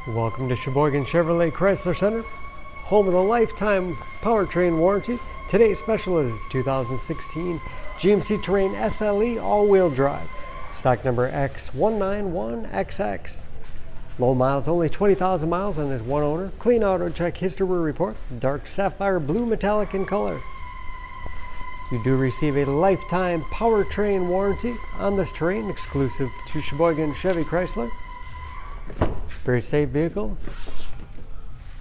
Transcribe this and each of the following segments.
Welcome to Sheboygan Chevrolet Chrysler Center, home of the lifetime powertrain warranty. Today's special is 2016 GMC Terrain SLE all-wheel drive, stock number X191XX. Low miles, only 20,000 miles on this one owner. Clean auto check history report, dark sapphire blue metallic in color. You do receive a lifetime powertrain warranty on this Terrain, exclusive to Sheboygan Chevy Chrysler. Very safe vehicle.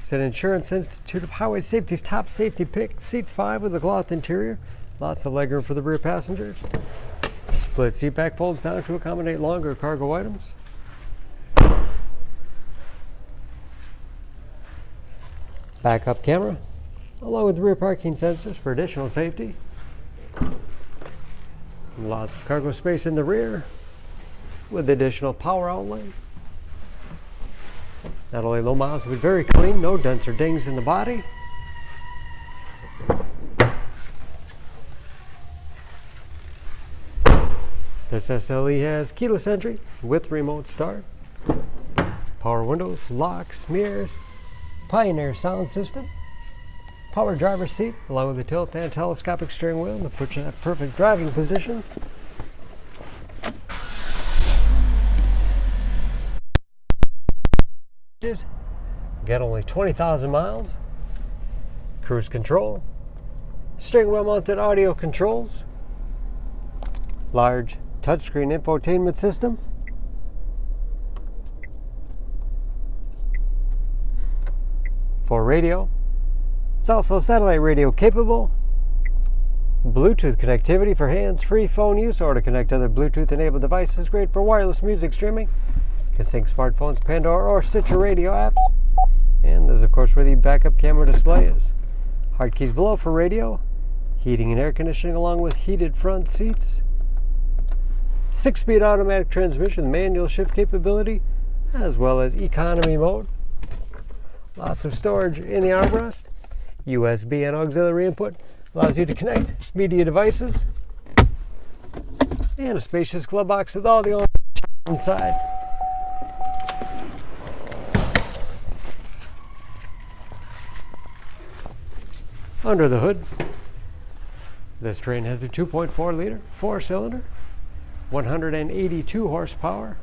It's an Insurance Institute of Highway Safety's Top Safety Pick. Seats 5 with a cloth interior. Lots of legroom for the rear passengers. Split seat back folds down to accommodate longer cargo items. Backup camera, along with rear parking sensors for additional safety. Lots of cargo space in the rear with additional power outlet. Not only low miles, but very clean, no dents or dings in the body. This SLE has keyless entry with remote start, power windows, locks, mirrors, Pioneer sound system, power driver's seat, along with the tilt and telescopic steering wheel to put you in that perfect driving position. Get only 20,000 miles. Cruise control, steering wheel mounted audio controls, large touchscreen infotainment system, for radio. It's also satellite radio capable, Bluetooth connectivity for hands-free phone use or to connect other Bluetooth enabled devices. Great for wireless music streaming. You can sync smartphones, Pandora or Stitcher radio apps. And there's of course where the backup camera display is. Hard keys below for radio, heating and air conditioning along with heated front seats. 6-speed automatic transmission, manual shift capability, as well as economy mode. Lots of storage in the armrest. USB and auxiliary input allows you to connect media devices. And a spacious glove box with all the inside. Under the hood, this Terrain has a 2.4 liter 4-cylinder, 182 horsepower.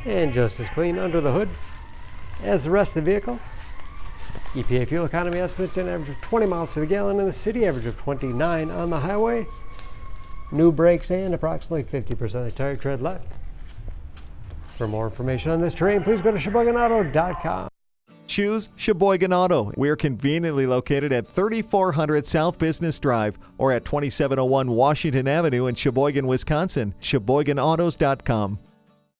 And just as clean under the hood as the rest of the vehicle. EPA fuel economy estimates an average of 20 miles to the gallon in the city, average of 29 on the highway. New brakes and approximately 50% of the tire tread left. For more information on this Terrain, please go to SheboyganAuto.com. Choose Sheboygan Auto. We're conveniently located at 3400 South Business Drive or at 2701 Washington Avenue in Sheboygan, Wisconsin. SheboyganAutos.com.